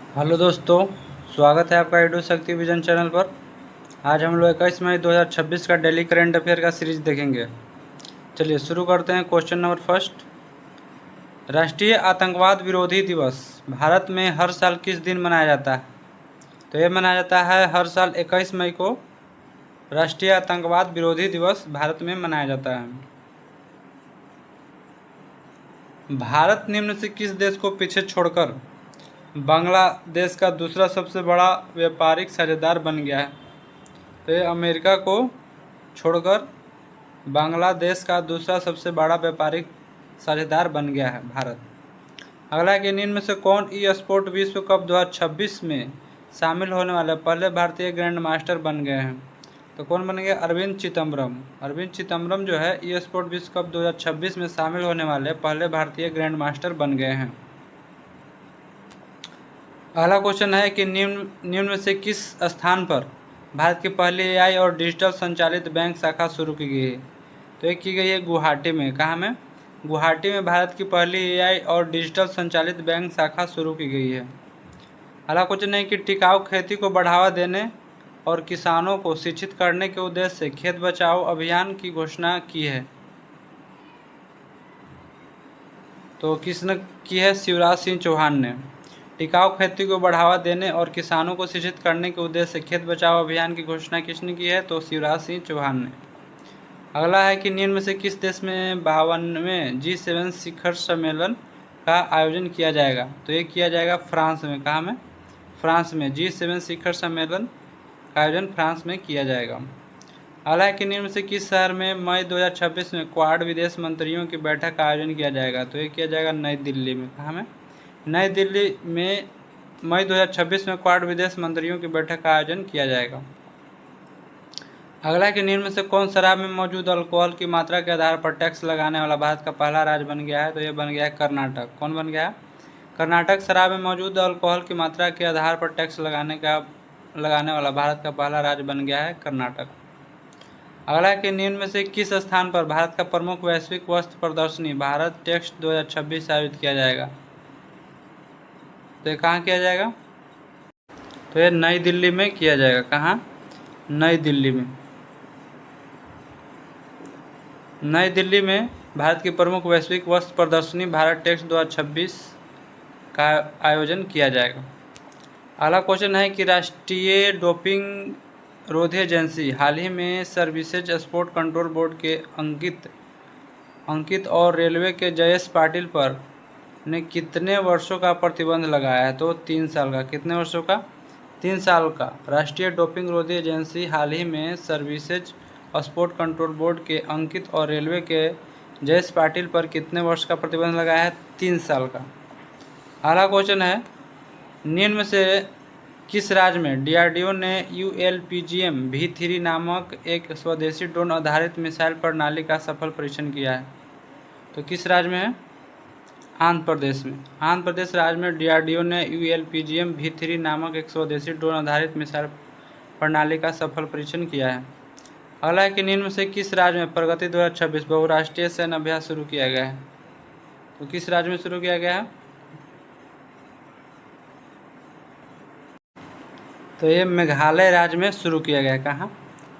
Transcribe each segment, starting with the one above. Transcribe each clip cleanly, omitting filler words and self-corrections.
Hello दोस्तों, स्वागत है आपका एडू शक्ति विजन चैनल पर। आज हम लोग 21 मई 2026 का डेली करंट अफेयर का सीरीज देखेंगे। चलिए शुरू करते हैं। क्वेश्चन नंबर फर्स्ट, राष्ट्रीय आतंकवाद विरोधी दिवस भारत में हर साल किस दिन मनाया जाता है? तो ये मनाया जाता है हर साल 21 मई को राष्ट्रीय आतंकवाद विरोधी दिवस भारत में मनाया जाता है। भारत निम्न से किस देश को पीछे छोड़कर बांग्लादेश का दूसरा सबसे बड़ा व्यापारिक साझेदार बन गया है? तो ये अमेरिका को छोड़कर बांग्लादेश का दूसरा सबसे बड़ा व्यापारिक साझेदार बन गया है भारत। अगला है कि निम्न में से कौन ई स्पोर्ट विश्व कप 2026 में शामिल होने वाले पहले भारतीय ग्रैंड मास्टर बन गए हैं? तो कौन बन गए? अरविंद चिदम्बरम। अरविंद चिदम्बरम जो है ई स्पोर्ट विश्व कप 2026 में शामिल होने वाले पहले भारतीय ग्रैंड मास्टर बन गए हैं। अगला क्वेश्चन है कि निम्न में से किस स्थान पर भारत की पहली एआई और डिजिटल संचालित बैंक शाखा शुरू की गई है? तो ये की गई है गुवाहाटी में। कहाँ में? गुवाहाटी में भारत की पहली एआई और डिजिटल संचालित बैंक शाखा शुरू की गई है। अगला क्वेश्चन है कि टिकाऊ खेती को बढ़ावा देने और किसानों को शिक्षित करने के उद्देश्य से खेत बचाओ अभियान की घोषणा की है। तो किसने की है? शिवराज सिंह चौहान ने। टिकाऊ खेती को बढ़ावा देने और किसानों को शिक्षित करने के उद्देश्य से खेत बचाओ अभियान की घोषणा किसने की है? तो शिवराज सिंह चौहान ने। अगला है कि निम्न में से किस देश में 52वें G7 शिखर सम्मेलन का आयोजन किया जाएगा? तो ये किया जाएगा फ्रांस में। कहाँ में? फ्रांस में। G7 शिखर सम्मेलन का आयोजन फ्रांस में किया जाएगा। अगला है कि निम्न में से किस शहर में मई 2026 में क्वाड विदेश मंत्रियों की बैठक का आयोजन किया जाएगा? तो ये किया जाएगा नई दिल्ली में। कहाँ में? नई दिल्ली में मई 2026 में क्वाड विदेश मंत्रियों की बैठक का आयोजन किया जाएगा। अगला के निम्न में से कौन शराब में मौजूद अल्कोहल की मात्रा के आधार पर टैक्स लगाने वाला भारत का पहला राज्य बन गया है? तो ये बन गया है कर्नाटक। कौन बन गया है? कर्नाटक शराब में मौजूद अल्कोहल की मात्रा के आधार पर टैक्स लगाने वाला भारत का पहला राज्य बन गया है कर्नाटक। अगला के निम्न में से किस स्थान पर भारत का प्रमुख वैश्विक वस्त्र प्रदर्शनी भारत टेक्स्ट 2026 आयोजित किया जाएगा? तो ये कहाँ किया जाएगा? तो ये नई दिल्ली में किया जाएगा। कहाँ? नई दिल्ली में। नई दिल्ली में भारत की प्रमुख वैश्विक वस्त्र प्रदर्शनी भारत टेक्स 2026 का आयोजन किया जाएगा। अगला क्वेश्चन है कि राष्ट्रीय डोपिंग रोधी एजेंसी हाल ही में सर्विसेज स्पोर्ट कंट्रोल बोर्ड के अंकित और रेलवे के जयेश पाटिल पर ने कितने वर्षों का प्रतिबंध लगाया है? तो 3 साल का। कितने वर्षों का? 3 साल का। राष्ट्रीय डोपिंग रोधी एजेंसी हाल ही में सर्विसेज स्पोर्ट कंट्रोल बोर्ड के अंकित और रेलवे के जयेश पाटिल पर कितने वर्ष का प्रतिबंध लगाया है? 3 साल का। अगला क्वेश्चन है, निम्न में से किस राज्य में DRDO ने ULPGM V3 नामक एक स्वदेशी ड्रोन आधारित मिसाइल प्रणाली का सफल परीक्षण किया है? तो किस राज्य में है? आंध्र प्रदेश में। आंध्र प्रदेश राज्य में DRDO ने ULPGM V3 नामक एक स्वदेशी ड्रोन आधारित मिसाइल प्रणाली का सफल परीक्षण किया है। अगला है कि निम्न में से किस राज्य में प्रगति 2026 बहुराष्ट्रीय सैन्य अभ्यास शुरू किया गया है? तो किस राज्य में शुरू किया गया है? तो ये मेघालय राज्य में शुरू किया गया है। कहाँ?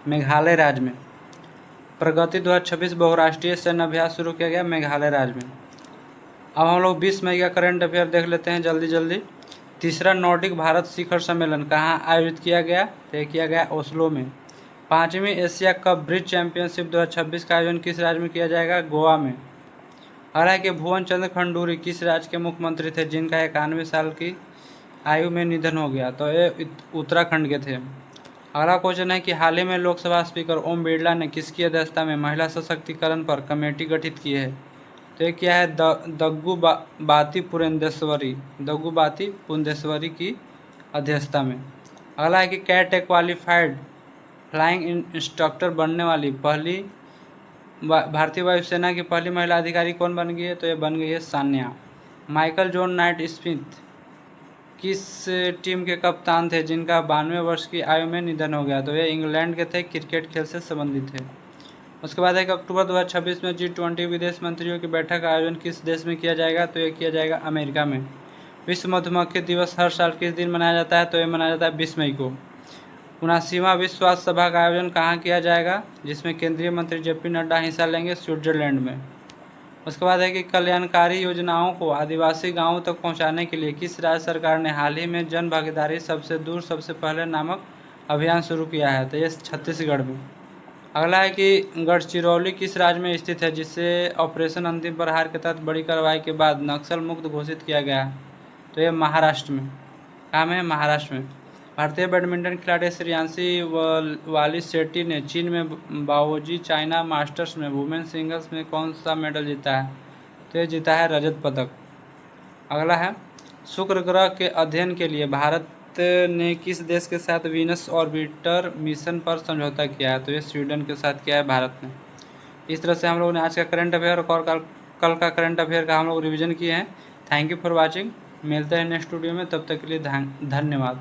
मेघालय राज्य में। प्रगति 2026 बहुराष्ट्रीय सैन्य अभ्यास शुरू किया गया मेघालय राज्य में। अब हम लोग 20 मई का करंट अफेयर देख लेते हैं जल्दी। तीसरा नॉर्डिक भारत शिखर सम्मेलन कहाँ आयोजित किया गया? तो किया गया ओस्लो में। 5वीं एशिया कप ब्रिज चैंपियनशिप 2026 का आयोजन किस राज्य में किया जाएगा? गोवा में। अगला है कि भुवन चंद्र खंडूरी किस राज्य के मुख्यमंत्री थे जिनका 91 साल की आयु में निधन हो गया? तो ये उत्तराखंड के थे। अगला क्वेश्चन है कि हाल ही में लोकसभा स्पीकर ओम बिरला ने किसकी अध्यक्षता में महिला सशक्तिकरण पर कमेटी गठित की है? तो ये क्या है? दग्गुबाती पुरंदेश्वरी की अध्यक्षता में। अगला है कि कैट ए क्वालिफाइड फ्लाइंग इंस्ट्रक्टर बनने वाली पहली भारतीय वायुसेना की पहली महिला अधिकारी कौन बन गई है? तो ये बन गई है Sanya. Michael John Knight Smith किस टीम के कप्तान थे जिनका 92 वर्ष की आयु में निधन हो गया? तो ये इंग्लैंड के थे, क्रिकेट खेल से संबंधित थे। उसके बाद 1 अक्टूबर 2026 में G20 विदेश मंत्रियों की बैठक का आयोजन किस देश में किया जाएगा? तो ये किया जाएगा अमेरिका में। विश्व मधुमक्खी दिवस हर साल किस दिन मनाया जाता है? तो ये मनाया जाता है 20 मई को। 79वां विश्व स्वास्थ्य सभा का आयोजन कहाँ किया जाएगा? जिसमें केंद्रीय मंत्री जेपी नड्डा हिस्सा लेंगे, स्विट्जरलैंड में। उसके बाद है कि कल्याणकारी योजनाओं को आदिवासी गांवों तक पहुंचाने के लिए किस राज्य सरकार ने हाल ही में जन भागीदारी सबसे दूर सबसे पहले नामक अभियान शुरू किया है? तो ये छत्तीसगढ़ में। अगला है कि गढ़चिरौली किस राज्य में स्थित है, जिसे ऑपरेशन अंतिम प्रहार के तहत बड़ी कार्रवाई के बाद नक्सल मुक्त घोषित किया गया है? तो ये महाराष्ट्र में। कहाँ में है? महाराष्ट्र में। भारतीय बैडमिंटन खिलाड़ी श्रेयांशी वाली शेट्टी ने चीन में बाओजी चाइना मास्टर्स में वुमेन सिंगल्स में कौन सा मेडल जीता है? तो ये जीता है रजत पदक। अगला है शुक्र ग्रह के अध्ययन के लिए भारत ने किस देश के साथ वीनस ऑर्बिटर मिशन पर समझौता किया है? तो ये स्वीडन के साथ किया है भारत ने। इस तरह से हम लोगों ने आज का करंट अफेयर और कल का करंट अफेयर का हम लोग रिवीजन किए हैं। Thank you for watching. मिलते हैं नेक्स्ट वीडियो में, तब तक के लिए धन्यवाद।